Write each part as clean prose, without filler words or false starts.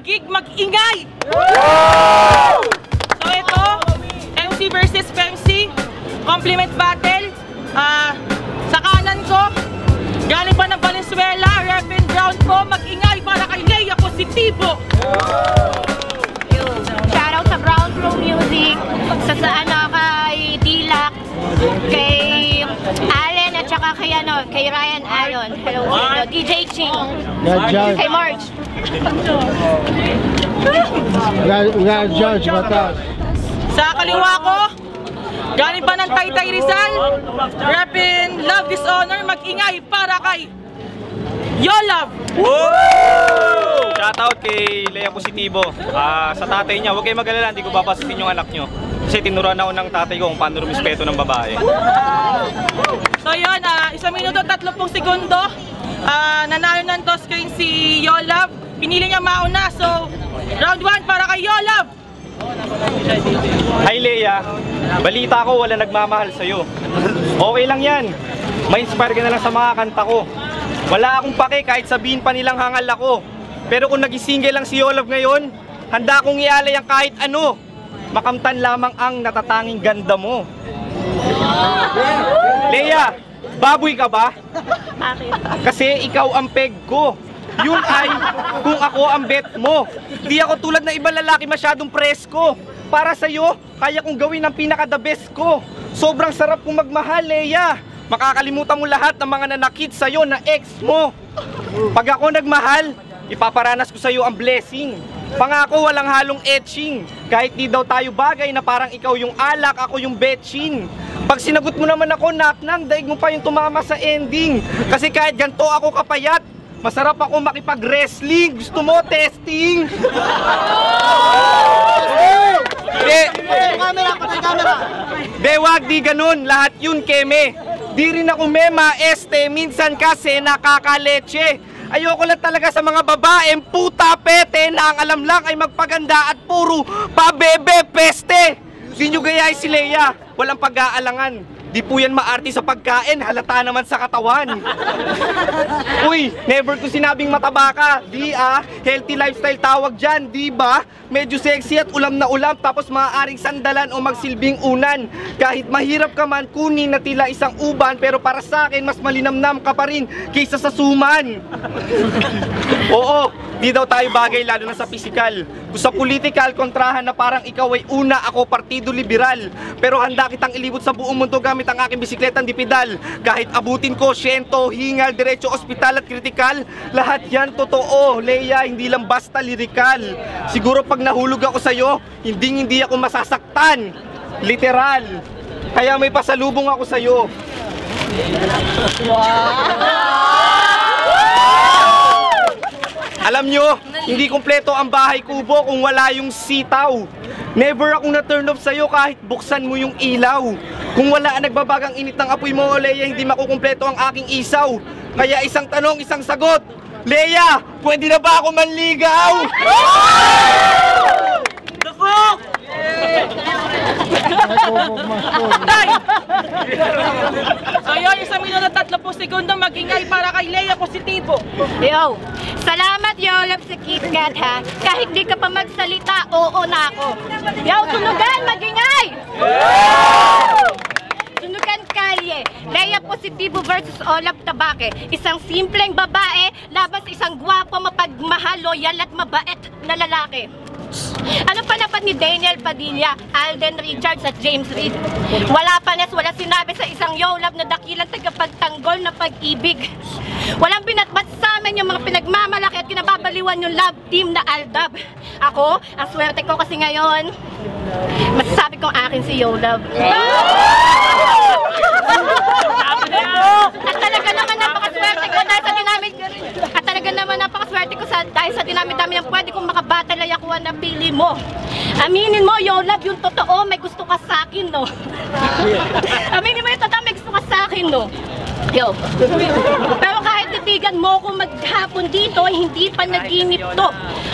gig, mag-ingay! So ito, MC versus MC, compliment battle. Sa kanan ko, galing pa ng Valenzuela, rep and ground ko, mag-ingay para kay Leia Positibo. Shoutout sa Ground Flow Music, kay Dilak, kay Allen at saka kay Ryan Allen. Hello, DJ Ching, kay Marge. Judge, batas. Sa kaliwa ko, galing pa ng Taytay Rizal, reppin Love Dishonor, mag-ingay para kay Yolab! Woo! Shoutout kay Leia Positibo. Sa tatay niya, huwag kayong mag-alala, hindi ko babasutin yung anak nyo. Kasi tinuruan ako ng tatay ko kung paano rumispeto ng babae. So yun, 1 minuto 30 segundo. Nanalo ng toss screen si Yolab. Pinili niya mauna, so round 1 para kay Yolab! Hi Leia, balita ko wala nagmamahal sa'yo. Okay lang yan, ma-inspire ka na lang sa mga kanta ko. Wala akong pake kahit sabihin pa nilang hangal ako. Pero kung nag-single lang si Yolab ngayon, handa akong ialay ang kahit ano. Makamtan lamang ang natatanging ganda mo. Leia, baboy ka ba? Kasi ikaw ang peg ko. Yun ay kung ako ang bet mo. Di ako tulad ng ibang lalaki masyadong presko. Para sa'yo, kaya kong gawin ang pinaka-the best ko. Sobrang sarap kong magmahal, Leia. Makakalimutan mo lahat ng mga nanakit sa'yo na ex mo. Pag ako nagmahal, ipaparanas ko sa'yo ang blessing. Pangako walang halong etching. Kahit di daw tayo bagay na parang ikaw yung alak, ako yung betchin. Pag sinagot mo naman ako, knock-knock, daig mo pa yung tumama sa ending. Kasi kahit ganito ako kapayat, masarap ako makipag-wrestling. Gusto mo, testing? De, wag di ganun. Lahat yun, keme. Di rin ako mema, minsan kasi nakakaleche. Ayoko lang talaga sa mga babaeng puta pete na ang alam lang ay magpaganda at puro pabebe peste. Di nyo gayay si Leia, walang pag-aalangan. Di po yan maarte sa pagkain, halata naman sa katawan. Uy, never ko sinabing mataba ka. Di healthy lifestyle tawag dyan, di ba? Medyo sexy at ulam na ulam, tapos maaaring sandalan o magsilbing unan. Kahit mahirap ka man kunin na tila isang uban, pero para sa akin mas malinamnam ka pa rin kaysa sa suman. Oo, di daw tayo bagay lalo na sa pisikal. Kung sa political, kontrahan na parang ikaw ay una, ako Partido Liberal. Pero handa kitang ilibot sa buong mundo gamit ang aking bisikletang dipidal. Kahit abutin ko, syento, hingal, diretso, ospital at kritikal. Lahat yan totoo, Leia, hindi lang basta lirikal. Siguro pag nahulog ako sa'yo, hindi ako masasaktan. Literal. Kaya may pasalubong ako sa'yo. Alam nyo, hindi kumpleto ang bahay kubo kung wala yung sitaw. Never akong na-turn off sa'yo kahit buksan mo yung ilaw. Kung wala ang nagbabagang init ng apoy mo, Leia, hindi makukumpleto ang aking isaw. Kaya isang tanong, isang sagot. Leia, pwede na ba ako manligaw? So yun, 1 minuto 30 segundo, mag-ingay para kay Leia Positibo. Yo, salamat Yolab sa KitKat ha. Kahit di ka pa magsalita, oo na ako. Yo, sunugan, mag-ingay! Sunugan kalye, Leia Positibo versus Olap Tabaque. Isang simpleng babae, laban sa isang gwapo, mapagmahal, loyal at mabait na lalaki. Ano pa napat ni Daniel Padilla, Alden Richards at James Reid? Wala panes, wala sinabi sa isang Yolab na dakilang tagapagtanggol na pag-ibig. Walang binatbat sa amin yung mga pinagmamalaki at kinababaliwan yung love team na Aldab. Ako, ang swerte ko kasi ngayon, masasabi kong akin si Yolab. At talaga naman napakaswerte ko dahil sa dinamit. At talaga naman napakaswerte ko dahil sa dinamit-dami ng pwede kong makabatalay ako na pili mo. Aminin mo, Yolab, yung totoo, may gusto ka sa akin, no? Aminin mo yung totoo, may gusto ka sa akin, no? Yo. Pero kahit titigan mo kung maghapon dito, hindi pa naginip to.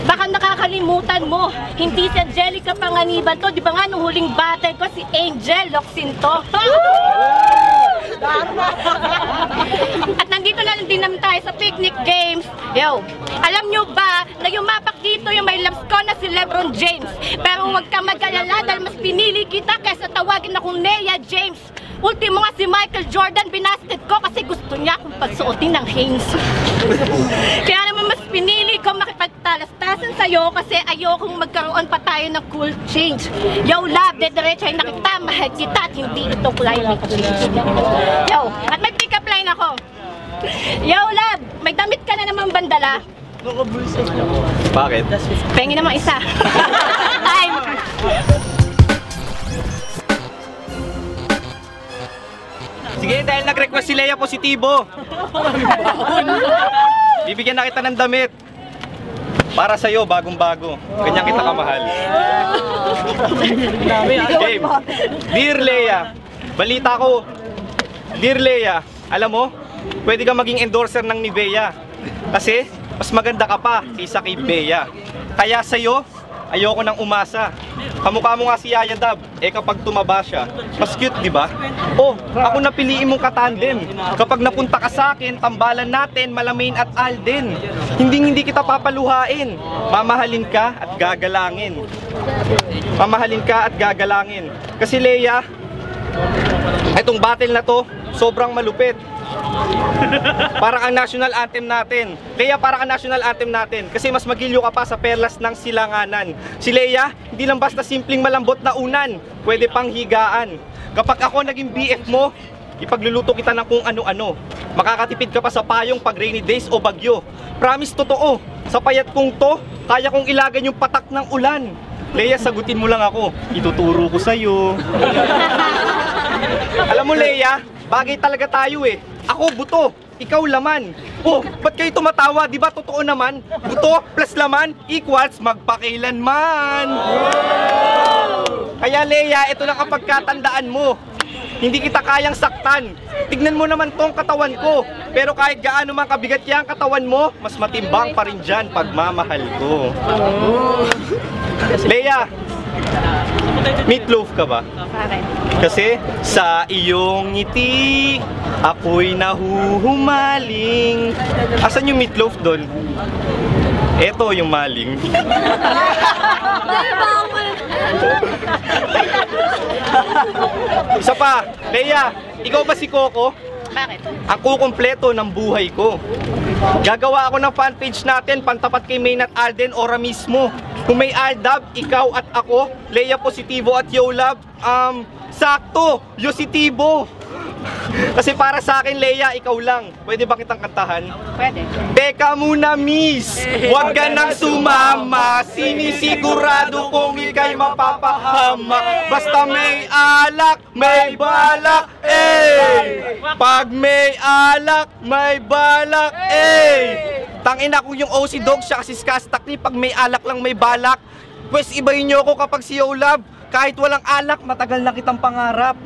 Baka nakakalimutan mo, hindi si Angelica Panganiban to. Di ba nga nung huling battle ko si Angel Locsinto? At nandito na din naman tayo sa picnic games. Yo, alam nyo ba na yumapak dito yung may loves ko na si Lebron James? Pero huwag ka mag-alala dahil mas pinili kita kaysa tawagin akong Leia James. Ultimo nga si Michael Jordan, binasted ko kasi gusto niya akong pagsuotin ng Hanes. Kaya naman mas pinili ko makipagtalastasan sa'yo kasi ayokong magkaroon pa tayo ng cool change. Yo, love, dediretsahin na kita, mahal kita at hindi ito climate change. Yo, at may pick-up line ako. Yo, love, may damit ka na naman bandala. Bakit? Pengi naman isa. Time! Sige, dahil nag-request si Leia positibo. Bibigyan na kita ng damit. Para sa'yo, bagong-bago. Ganyan kita kamahal. Game. Dear Leia, balita ko. Dear Leia, alam mo, pwede kang maging endorser ng Nivea. Kasi, mas maganda ka pa kaysa kay Bea. Kaya sa'yo, ayoko nang umasa. Kamukha mo nga si Yaya Dab, kapag tumaba siya, mas cute, di ba? Oh, ako napiliin mong katandem. Kapag napunta ka sa akin, tambalan natin, Malamane at Alden. Hindi kita papaluhain. Mamahalin ka at gagalangin. Mamahalin ka at gagalangin. Kasi Leia, itong battle na to, sobrang malupit. Parang ang national anthem natin. Leia, parang ang national anthem natin. Kasi mas magilyo ka pa sa perlas ng silanganan. Si Leia, hindi lang basta simpleng malambot na unan, pwede pang higaan. Kapag ako naging BF mo, ipagluluto kita ng kung ano-ano. Makakatipid ka pa sa payong pag rainy days o bagyo. Promise, totoo, sa payat kong to, kaya kong ilagan yung patak ng ulan. Leia, sagutin mo lang ako, ituturo ko sa'yo. Alam mo Leia, bagay talaga tayo eh. Ako buto, ikaw laman. Oh, ba't kayo tumatawa? Di ba totoo naman? Buto plus laman equals magpakailanman. Kaya Leia, ito lang ang pagkatandaan mo. Hindi kita kayang saktan. Tignan mo naman tong katawan ko. Pero kahit gaano man kabigat yang katawan mo, mas matimbang pa rin dyan pagmamahal ko. Leia, meatloaf ka ba? Bakit? Kasi sa iyong ngiti, ako'y nahuhumaling. Asan yung meatloaf doon? Eto yung maling. Isa pa, Leia, ikaw ba si Coco? Bakit? Ang kukumpleto ng buhay ko. Gagawa ako ng fanpage natin, pantapat kay Maine at Alden, ora mismo. Kung may Aldab, ikaw at ako, Leia positibo at Yo Love, sakto, Yositibo. Kasi para sa akin, Leia, ikaw lang. Pwede ba kitang kantahan? Pwede. Teka muna, miss. Huwag ka nang sumama. Sinisigurado kong ika'y mapapahama. Basta may alak, may balak, Pag may alak, may balak, Tangina kung yung OC Dog siya kasi skastak ni pag may alak lang may balak. Pwes ibahin nyo ako kapag si Yo Love. Kahit walang alak, matagal na kitang pangarap.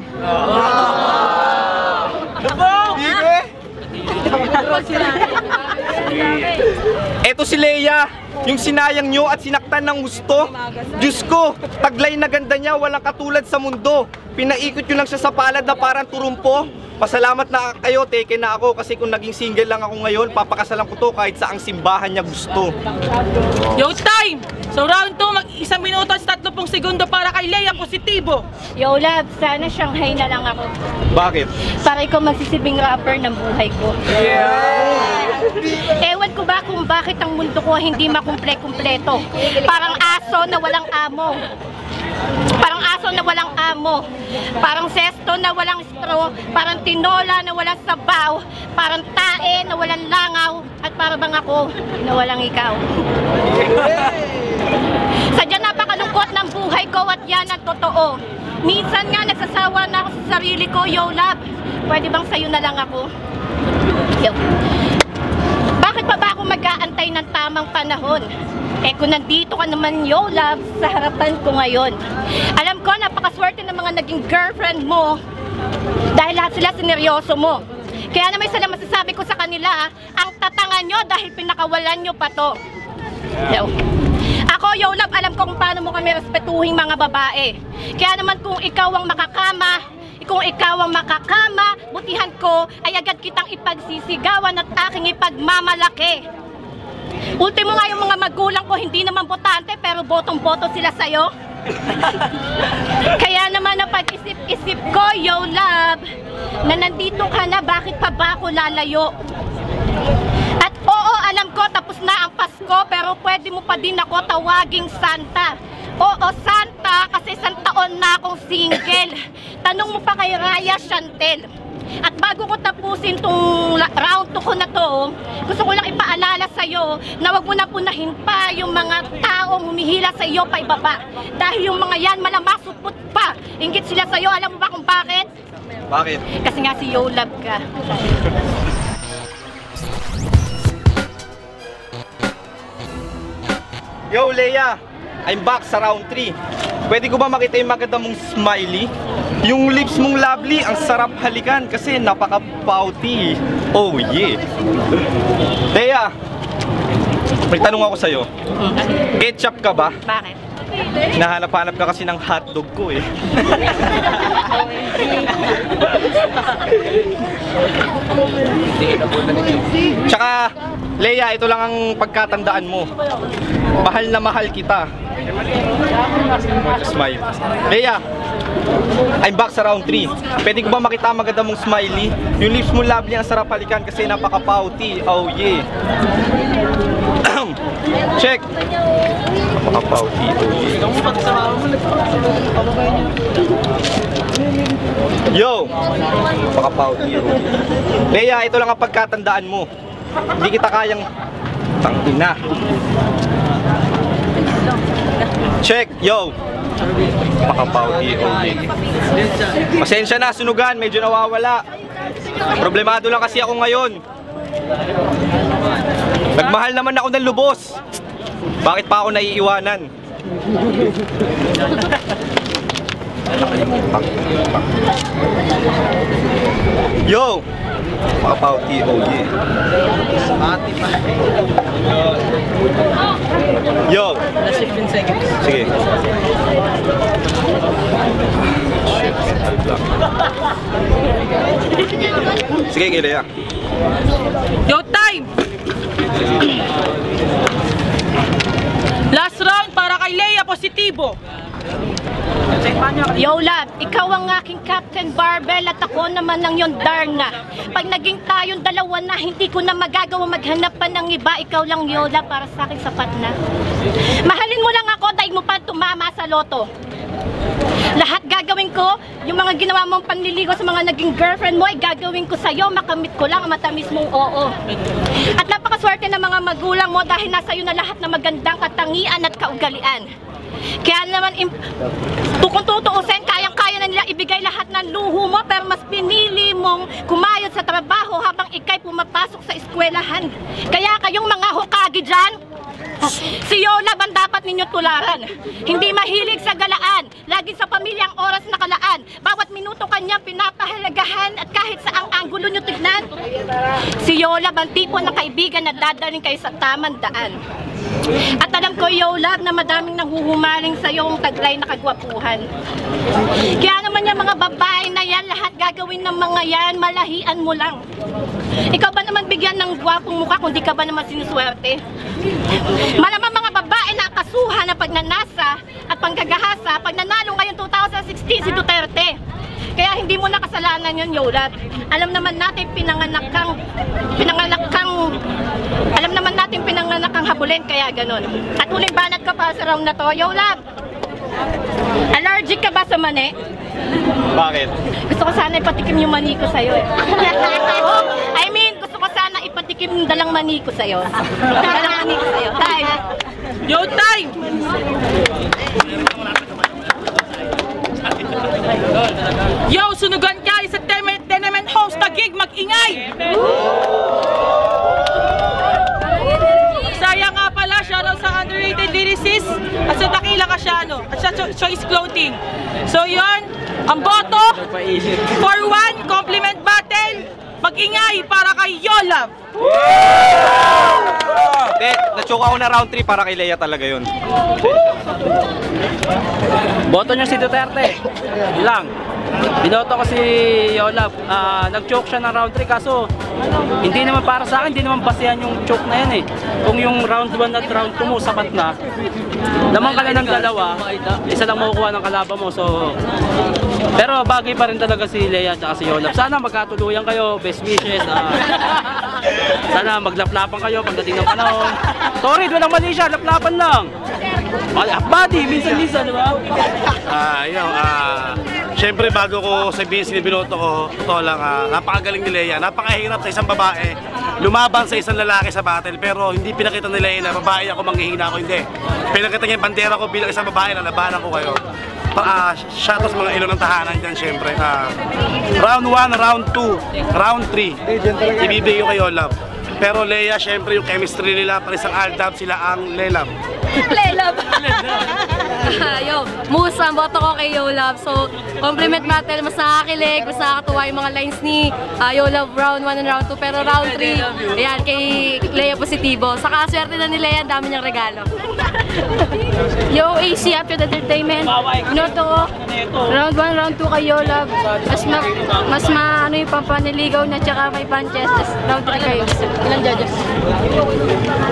Eto si Leia, yung sinayang nyo at sinaktan ng gusto. Diyos ko, taglay na ganda niya, walang katulad sa mundo. Pinaikot nyo lang siya sa palad na parang turumpo. Pasalamat na kayo, taken na ako kasi kung naging single lang ako ngayon, papakasalan ko to kahit saang simbahan niya gusto. Yo, time! So round 2, mag-1 minuto at 30 segundo para kay Leia positibo. Yo, love, sana Shanghai na lang ako. Bakit? Para ikaw magsisibing rapper ng buhay ko. Ewan ko ba kung bakit ang mundo ko hindi makumple-kumpleto. Parang aso na walang amo. Parang aso na walang amo. Parang sesto na walang straw. Parang tinola na walang sabaw. Parang tae na walang langaw. At para bang ako na walang ikaw. Sadya napakalungkot ng buhay ko at yan ang totoo. Minsan nga nagsasawa na ako sa sarili ko, Yo Love. Pwede bang sa'yo na lang ako? Yo. Bakit pa ba ako mag-aantay ng tamang panahon? Kung nandito ka naman, Yo Love, sa harapan ko ngayon. Alam ko, napakaswerte ng mga naging girlfriend mo dahil lahat sila sineryoso mo. Kaya naman isa lang masasabi ko sa kanila, ang tatangan nyo dahil pinakawalan nyo pa to. Yo. Ako, Yo Love, alam ko kung paano mo kami respetuhin mga babae. Kaya naman kung ikaw ang makakama, kung ikaw ang makakama, butihan ko ay agad kitang ipagsisigawan at aking ipagmamalaki. Ultimo nga yung mga magulang ko, hindi naman botante pero botong-boto sila sa'yo. Kaya naman napag-isip-isip ko, yo love, na nandito ka na, bakit pa ba ako lalayo? At oo, alam ko tapos na ang Pasko, pero pwede mo pa din ako tawaging Santa. Oo, Santa, kasi isang taon na akong single. Tanong mo pa kay Raya Chantel. At bago ko tapusin tong round 2 ko na to, gusto ko lang ipaalala sa'yo na wag mo na punahin pa yung mga taong humihila sa iyo pa ibaba. Dahil yung mga yan malamasupot pa. Inggit sila sa'yo. Alam mo ba kung bakit? Bakit? Kasi nga si Yo Love ka. Yo, Leia! I'm back sa round 3. Pwede ko ba makita yung maganda mong smiley? Yung lips mong lovely, ang sarap halikan kasi napaka-pouty. Oh yeah! Leia! May tanong ako sa'yo. Ketchup ka ba? Bakit? Nahanap-hanap ka kasi ng hotdog ko eh. Tsaka, Leia, ito lang ang pagkatandaan mo. Mahal na mahal kita. Smile. Leia, I'm back sa round 3. Pwede ko ba makita ang maganda mong smiley? Yung lips mo lovely, ang sarap halikan kasi napaka-pouty. Oh yeah. Check. Napaka-pouty. Oh yeah. Yo. Napaka-pouty. Oh yeah. Leia, ito lang ang pagkatandaan mo. Hindi kita kayang tangina. Check. Yo. Napaka-pouty. Oh yeah. Pasensya na, sunugan. Medyo nawawala. Problemado lang kasi ako ngayon. Nagmahal naman ako ng lubos. Bakit pa ako naiiwanan? Yo! Napaka-pouty. Oh yeah. Yo! Sige. Sige, Leia. Yo, time! Last round para kay Leia Positibo. Yo Love, ikaw ang aking Captain Barbell at ako naman ang yung Darna. Pag naging tayong dalawa na, hindi ko na magagawa maghanap pa ng iba. Ikaw lang, Yo Love, para sa akin sapat na. Mahalin mo lang ako, daig mo pa tumama sa loto. Lahat gagawin ko, yung mga ginawa mong panliligo sa mga naging girlfriend mo, ay gagawin ko sa'yo, makamit ko lang ang matamis mong oo. At napakaswerte ng mga magulang mo dahil nasa iyo na lahat ng magandang katangian at kaugalian. Kaya naman, kung tutuusin, kayang-kaya na nila ibigay lahat ng luho mo, pero mas pinili mong kumayod sa trabaho habang ikay pumapasok sa eskwelahan. Kaya kayong mga hokage dyan, si Yo Love ang dapat ninyo tularan. Hindi mahilig sa galaan, lagi sa pamilya ang oras nakalaan. Bawat minuto kanya pinapahalagahan at kahit sa ang anggulo nyo tignan. Si Yo Love ang tipo ng kaibigan na dadaling kayo sa tamang daan. At alam ko, Yo Love, na madaming nanghuhumaling sa iyong taglay na kagwapuhan. Kaya naman yung mga babae na yan, lahat gagawin ng mga yan, malahian mo lang. Ikaw ba naman bigyan ng gwapong mukha kung di ka ba naman sinuswerte? Malamang mga babae na kasuhan ng pagnanasa at panggagahasa pag nanalo ngayon 2016 si Duterte. Kaya hindi mo na kasalanan yun, Yo Love. Alam naman natin pinanganak kang habulin, kaya ganun. At huling banat ka para sa round na to, Yo Love. Allergic ka ba sa mani? Bakit? Gusto ko sana ipatikim yung mani ko sa'yo eh. I mean, gusto ko sana ipatikim yung dalang mani ko sa'yo. Dalang mani ko sa'yo. Time! Yo, time! Yo, sunugan ka sa tenement host na gig, mag-ingay! Saya nga pala, shoutout sa underrated lyricist at sa Takila Kasyano at sa Choice Clothing. So yun, ang boto for one compliment battle, mag-ingay para kay Yo Love. Hindi, na-choke ako na round 3 para kay Leia talaga yun. Boto niyo si Duterte. Lang. Binoto ko si Yolab. Nag-choke siya ng round 3 kaso hindi naman para sa akin, hindi naman basehan yung choke na yan eh. Kung yung round 1 at round 2 mo sapat na, naman ka na ng dalawa, isa lang makukuha ng kalaban mo. So, pero bagay pa rin talaga si Lea at si Yolab. Sana magkatuluyan kayo, best wishes. Sana maglaplapan kayo pagdating ng panahon. Sorry, walang mali siya, laplapan lang. Body, minsan-minsan, di ba? Siyempre bago ko sabihin sinibinoto ko, ito lang, napakagaling ni Lea, napakahirap sa isang babae, lumaban sa isang lalaki sa battle, pero hindi pinakita ni Lea na babae ako, manghihina ako, hindi. Pinakita niya yung bandera ko bilang isang babae, lalabanan ko kayo. Shoutout sa mga ilo ng tahanan dyan, siyempre. Round 1, round 2, round 3, ibibigay ko kayo, love. Pero Lea, siyempre yung chemistry nila, para isang Aldab, sila ang Lelab. Lelab! Yo, Musa, boto ko kay Yolab. So, compliment battle, mas nakakilig, mas nakakatuwa yung mga lines ni Yolab round 1 and round 2. Pero round 3, ayan, kay Lea positibo. Saka swerte na ni Lea, ang dami niyang regalo. Yo, AC, Apio Entertainment. Binoto ko, round 1, round 2 kay Yolab. Mas ano yung pampaniligaw na tsaka may punches. Round 3 kayo. Ilang judges?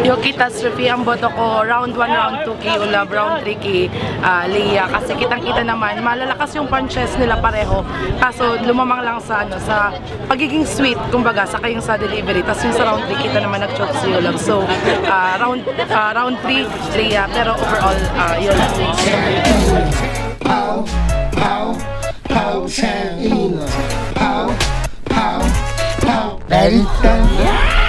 Yo, Catastrophe, ang boto ko, round 1, round 2 kay Yolab, round 3 kay Lea. Kasi kitang-kita naman, malalakas yung punches nila pareho. Kaso lumamang lang sa pagiging sweet, kumbaga, saka yung sa delivery. Tapos yung sa round 3, kita naman nag-choke si Yolab. So, round 3, Lea. Pero overall, Yolab. Pow, pow, pow, China. Pow, pow, pow. Ready?